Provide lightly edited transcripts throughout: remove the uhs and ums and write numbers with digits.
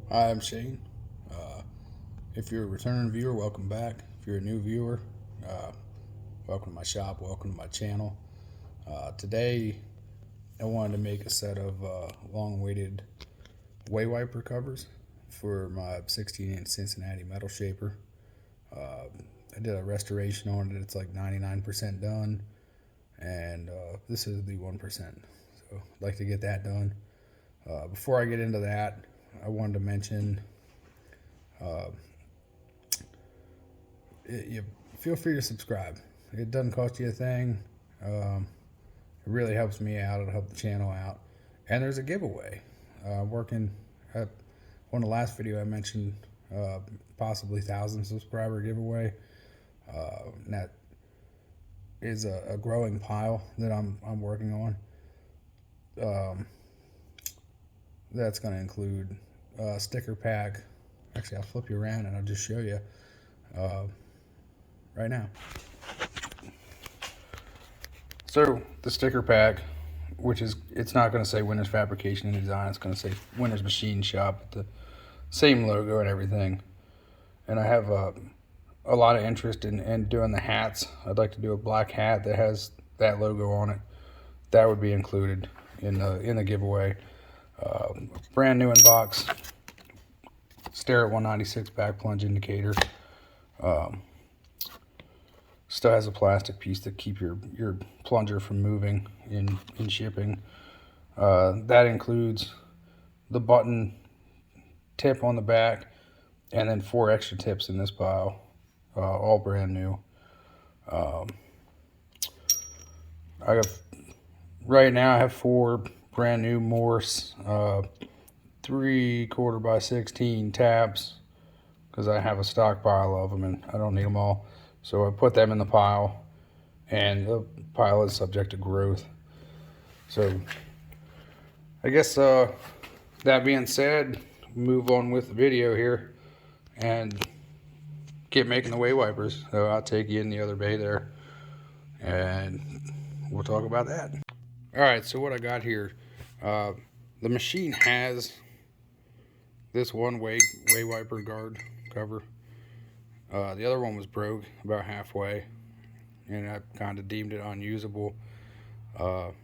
Hi, I'm Shane. If you're a returning viewer, welcome back. If you're a new viewer, uh, welcome to my shop, welcome to my channel. Today, I wanted to make a set of long-awaited way wiper covers for my 16-inch Cincinnati metal shaper. I did a restoration on it. It's like 99% done, and this is the 1%. So I'd like to get that done. Before I get into that, I wanted to mention you feel free to subscribe. It doesn't cost you a thing. It really helps me out. It'll help the channel out. And there's a giveaway. Working at on the last video I mentioned possibly 1,000 subscriber giveaway. And that is a growing pile that I'm working on. That's going to include a sticker pack. Actually, I'll flip you around and I'll just show you right now. So the sticker pack, which is, it's not going to say Winners Fabrication and Design, it's going to say Winners Machine Shop, the same logo and everything. And I have a lot of interest in doing the hats. I'd like to do a black hat that has that logo on it. That would be included in the giveaway. Brand new in box, Starrett 196 back plunge indicator. Still has a plastic piece to keep your plunger from moving in shipping. That includes the button tip on the back and then 4 extra tips in this pile, all brand new. Right now I have 4 brand new Morse 3/4 by 16 tabs because I have a stockpile of them and I don't need them all. So I put them in the pile, and the pile is subject to growth. So I guess that being said, move on with the video here and get making the way wipers. So I'll take you in the other bay there and we'll talk about that. All right, so what I got here, the machine has this one way wiper guard cover. The other one was broke about halfway, and I kind of deemed it unusable. So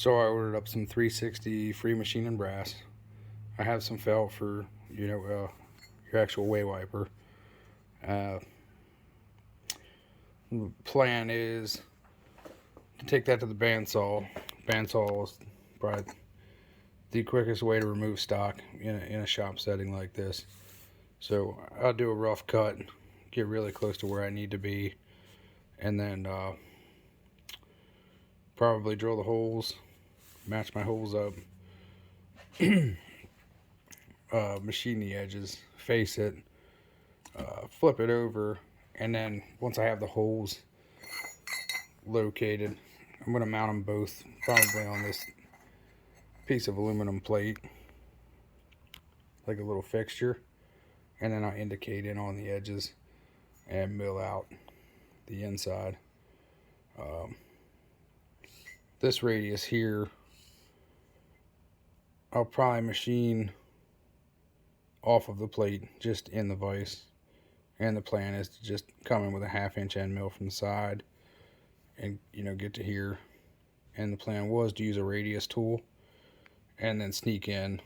I ordered up some 360 free machine and brass. I have some felt for, your actual way wiper. The plan is to take that to the bandsaw. Bandsaw is probably the quickest way to remove stock in a shop setting like this. So I'll do a rough cut, get really close to where I need to be, and then probably drill the holes, match my holes up, machine the edges, face it, flip it over, and then once I have the holes located, I'm going to mount them both probably on this piece of aluminum plate, like a little fixture. And then I indicate in on the edges and mill out the inside. This radius here, I'll probably machine off of the plate, just in the vise. And the plan is to just come in with a 1/2 inch end mill from the side and, get to here. And the plan was to use a radius tool and then sneak in,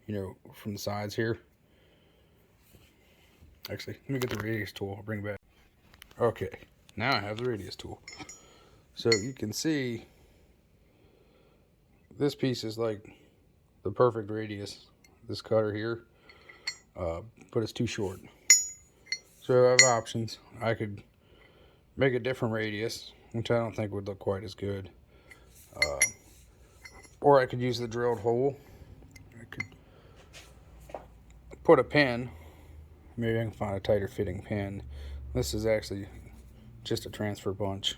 from the sides here. Actually, let me get the radius tool. I'll bring it back. Okay, now I have the radius tool. So you can see this piece is like the perfect radius. This cutter here, but it's too short. So I have options. I could make a different radius, which I don't think would look quite as good. Or I could use the drilled hole. I could put a pin. Maybe I can find a tighter fitting pin. This is actually just a transfer bunch.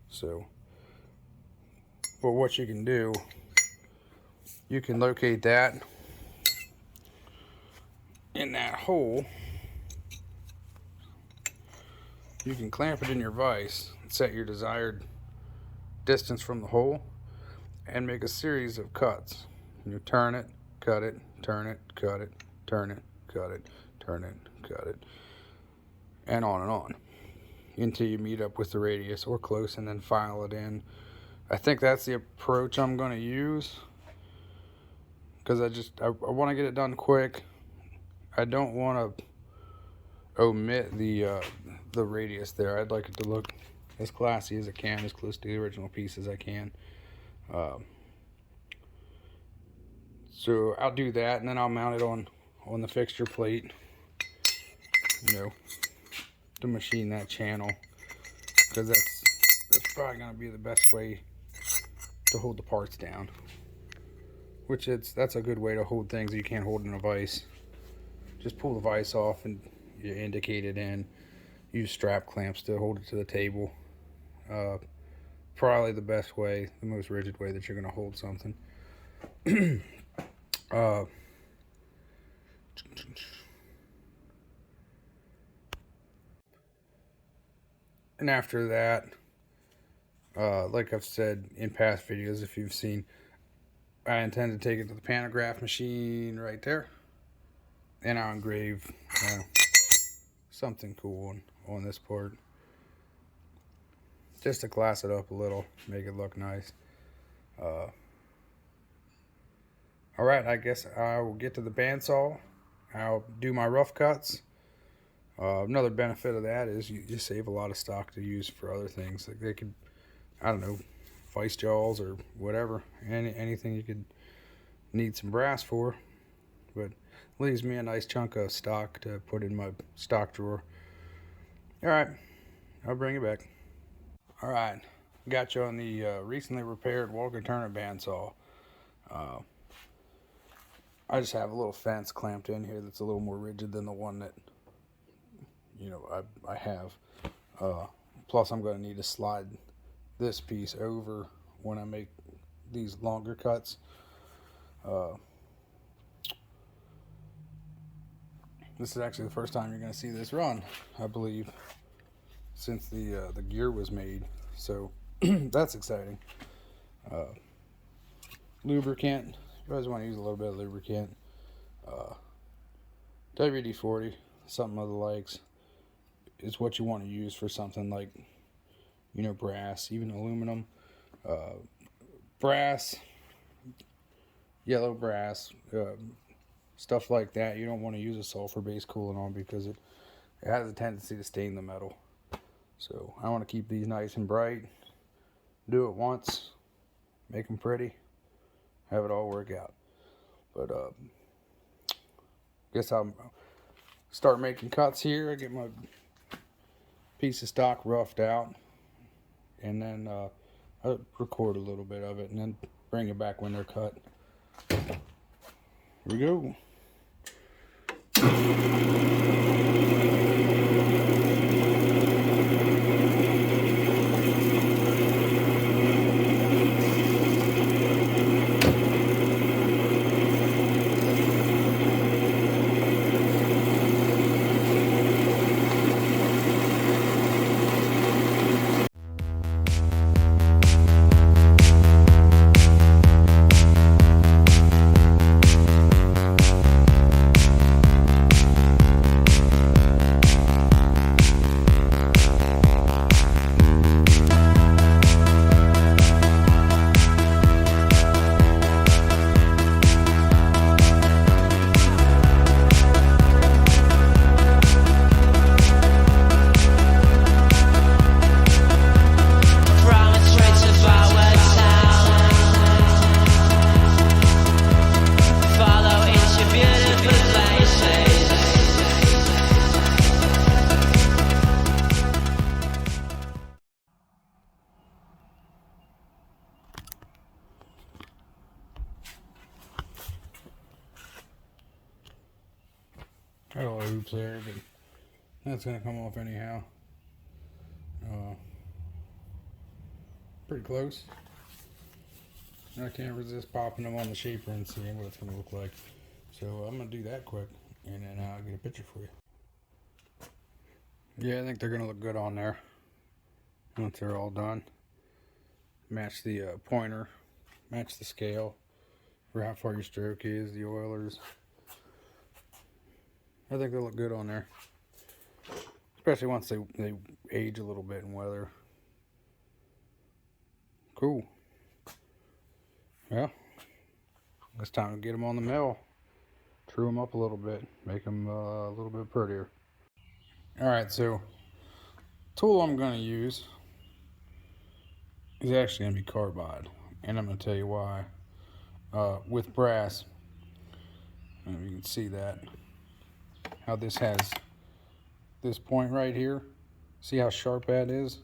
So, but what you can do, you can locate that in that hole. You can clamp it in your vise, set your desired distance from the hole, and make a series of cuts. You turn it, cut it, turn it, cut it, turn it, cut it, turn it, cut it, and on until you meet up with the radius or close, and then file it in. I think that's the approach I'm going to use, because I want to get it done quick. I don't want to omit the radius there. I'd like it to look as classy as it can, as close to the original piece as I can. So I'll do that, and then I'll mount it on the fixture plate, you know, to machine that channel, because that's probably going to be the best way to hold the parts down. Which that's a good way to hold things that you can't hold in a vise. Just pull the vise off and you indicate it in. Use strap clamps to hold it to the table. Probably the best way, the most rigid way that you're going to hold something. And after that, like I've said in past videos, if you've seen, I intend to take it to the pantograph machine right there, and I'll engrave something cool on this part, just to class it up a little, make it look nice. Alright, I guess I will get to the bandsaw. I'll do my rough cuts. Another benefit of that is you save a lot of stock to use for other things. Like they could, I don't know, vice jaws or whatever, anything you could need some brass for, but leaves me a nice chunk of stock to put in my stock drawer. Alright, I'll bring it back. Alright, got you on the recently repaired Walker Turner bandsaw. I just have a little fence clamped in here that's a little more rigid than the one that, you know, I have. Plus I'm going to need to slide this piece over when I make these longer cuts. This is actually the first time you're going to see this run, I believe, since the gear was made. So that's exciting. Lubricant. You always want to use a little bit of lubricant. WD-40, something of the likes, is what you want to use for something like, you know, brass, even aluminum. Brass, yellow brass, stuff like that, you don't want to use a sulfur-based coolant on, because it has a tendency to stain the metal. So I want to keep these nice and bright. Do it once, make them pretty, have it all work out. But guess I'll start making cuts here. I get my piece of stock roughed out, and then I'll record a little bit of it, and then bring it back when they're cut. Here we go. Got a little oops there, but that's going to come off anyhow. Pretty close. I can't resist popping them on the shaper and seeing what it's going to look like. So I'm going to do that quick, and then I'll get a picture for you. Yeah, I think they're going to look good on there once they're all done. Match the pointer, match the scale, for how far your stroke is, the oilers. I think they look good on there, especially once they age a little bit in weather. Cool. Yeah, it's time to get them on the mill. True them up a little bit, make them a little bit prettier. All right, so tool I'm going to use is actually going to be carbide, and I'm going to tell you why. With brass, you can see that how this has this point right here. See how sharp that is?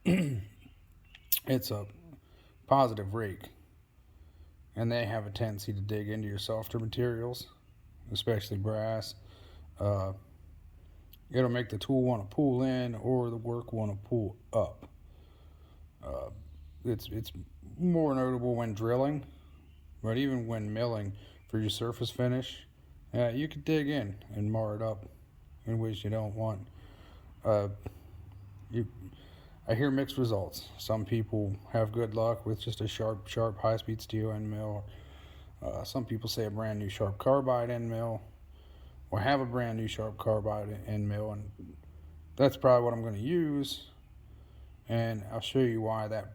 It's a positive rake, and they have a tendency to dig into your softer materials, especially brass. It'll make the tool want to pull in or the work want to pull up. It's more notable when drilling, but even when milling for your surface finish, you could dig in and mar it up in ways you don't want. I hear mixed results. Some people have good luck with just a sharp high-speed steel end mill. Some people say a brand new sharp carbide end mill, or have a brand new sharp carbide end mill, and that's probably what I'm going to use. And I'll show you why that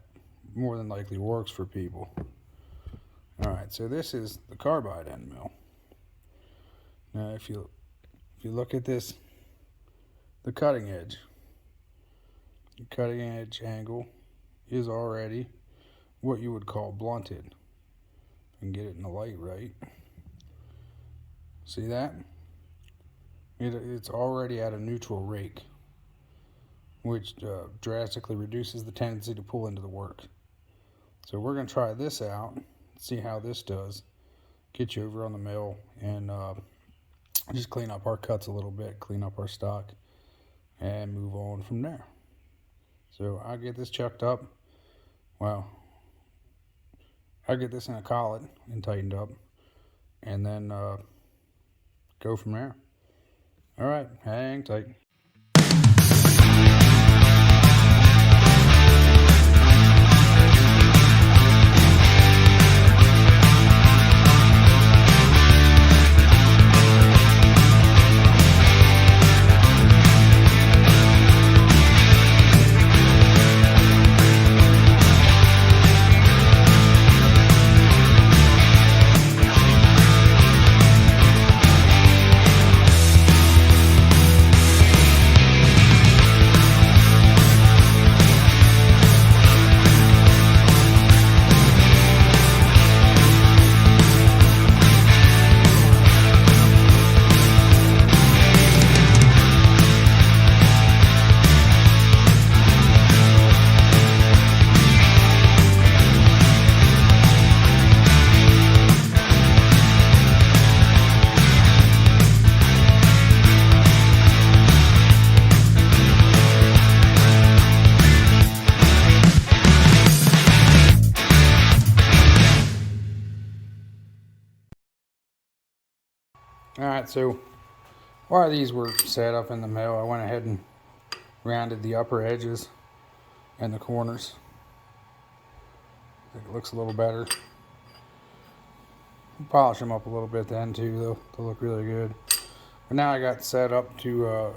more than likely works for people. All right, so this is the carbide end mill. Now, if you look at this, the cutting edge angle is already what you would call blunted. And get it in the light right. See that? It's already at a neutral rake, which drastically reduces the tendency to pull into the work. So we're going to try this out, see how this does. Get you over on the mill and just clean up our cuts a little bit, clean up our stock, and move on from there. So I'll get this chucked up. Well, I'll get this in a collet and tightened up, and then go from there. All right, hang tight. Alright, so while these were set up in the mill, I went ahead and rounded the upper edges and the corners. I think it looks a little better. Polish them up a little bit then too, they'll look really good. But now I got set up to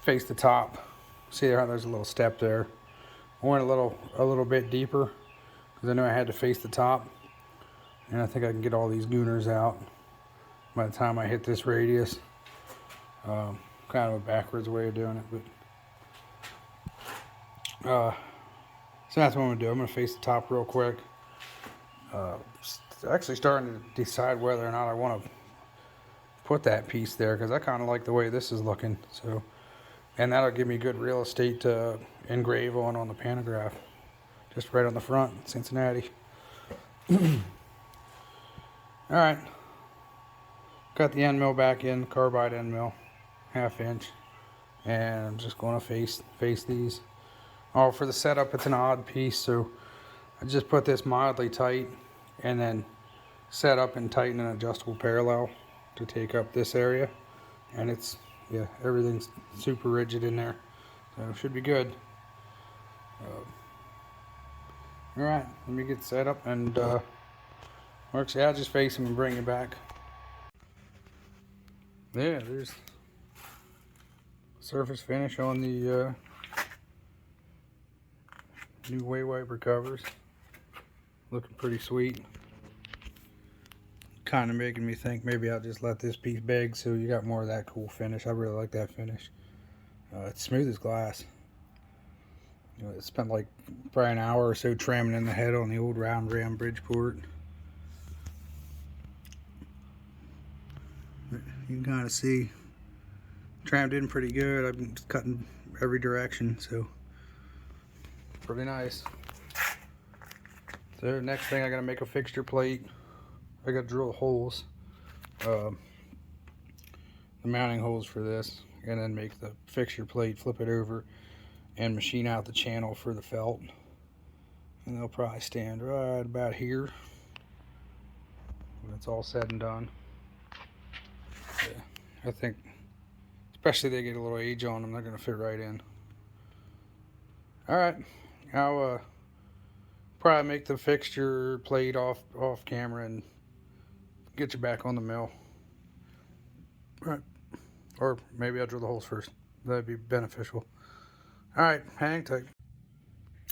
face the top. See how there's a little step there. I went a little bit deeper because I knew I had to face the top. And I think I can get all these gooners out by the time I hit this radius. Kind of a backwards way of doing it, but so that's what I'm gonna do. I'm gonna face the top real quick. Actually starting to decide whether or not I want to put that piece there, because I kind of like the way this is looking. So, and that'll give me good real estate to engrave on the pantograph, just right on the front, Cincinnati. All right. Got the end mill back in, carbide end mill, 1/2 inch, and I'm just going to face these. Oh, for the setup, it's an odd piece, so I just put this mildly tight, and then set up and tighten an adjustable parallel to take up this area, and it's everything's super rigid in there, so it should be good. All right, let me get set up and actually I'll just face him and bring it back. Yeah, there's surface finish on the new way wiper covers. Looking pretty sweet. Kind of making me think maybe I'll just let this piece beg so you got more of that cool finish. I really like that finish. It's smooth as glass. You know, it spent like probably an hour or so tramming in the head on the old round ram Bridgeport. You can kind of see trammed in pretty good. I've been cutting every direction, so pretty nice. So next thing, I gotta make a fixture plate. I gotta drill holes, the mounting holes for this, and then make the fixture plate, flip it over, and machine out the channel for the felt. And they'll probably stand right about here when it's all said and done. Yeah, I think, especially they get a little age on them, they're gonna fit right in. All right, I'll probably make the fixture plate off camera and get you back on the mill. All right, or maybe I'll drill the holes first. That'd be beneficial. All right, hang tight.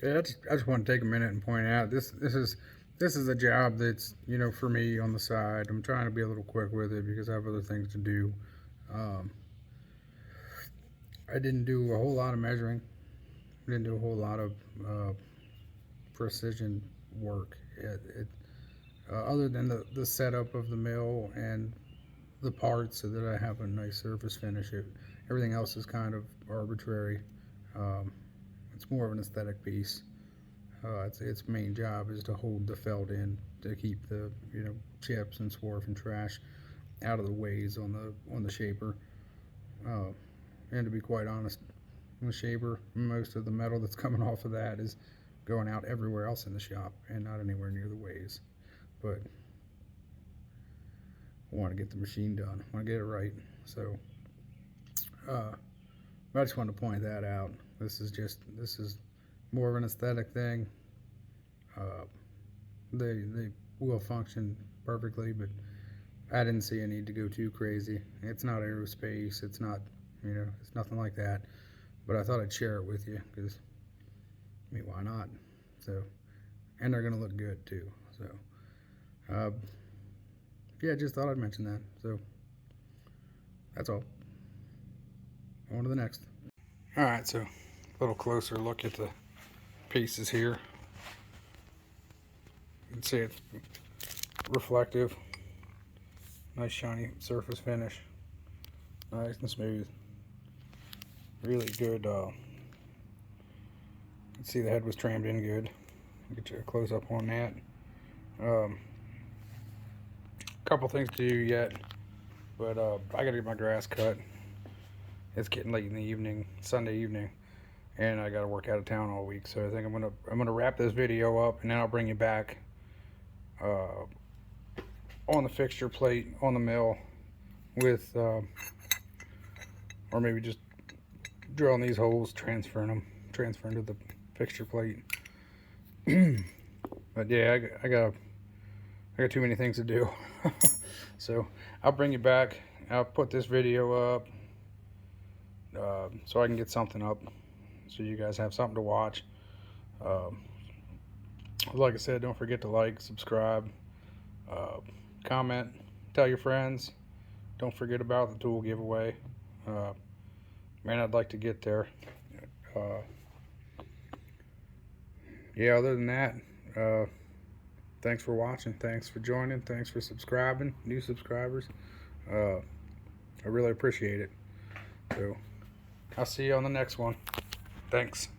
Yeah, I just want to take a minute and point out this is a job that's, you know, for me on the side. I'm trying to be a little quick with it because I have other things to do. I didn't do a whole lot of measuring. I didn't do a whole lot of precision work. Other than the setup of the mill and the parts so that I have a nice surface finish. Everything else is kind of arbitrary. It's more of an aesthetic piece. Its main job is to hold the felt in to keep the, you know, chips and swarf and trash out of the ways on the shaper. And to be quite honest, the shaper, most of the metal that's coming off of that is going out everywhere else in the shop and not anywhere near the ways. But I want to get the machine done. I want to get it right. So I just wanted to point that out. This is more of an aesthetic thing. They will function perfectly, but I didn't see a need to go too crazy. It's not aerospace. It's not, you know, it's nothing like that. But I thought I'd share it with you because, I mean, why not? So, and they're gonna look good too. So, yeah, just thought I'd mention that. So, that's all. On to the next. All right, so a little closer look at the pieces here. You can see it's reflective, nice shiny surface finish, nice and smooth, really good. You can see the head was trammed in good. I'll get you a close up on that. Couple things to do yet, but I gotta get my grass cut. It's getting late in the evening, Sunday evening, and I gotta work out of town all week. So I think I'm gonna wrap this video up, and then I'll bring you back on the fixture plate on the mill with, or maybe just drilling these holes, transferring to the fixture plate. But yeah, I got too many things to do. So I'll bring you back. I'll put this video up so I can get something up so you guys have something to watch. Like I said, don't forget to like, subscribe, comment, tell your friends. Don't forget about the tool giveaway. Man, I'd like to get there. Yeah, other than that, thanks for watching, thanks for joining, thanks for subscribing, new subscribers. I really appreciate it. So I'll see you on the next one. Thanks.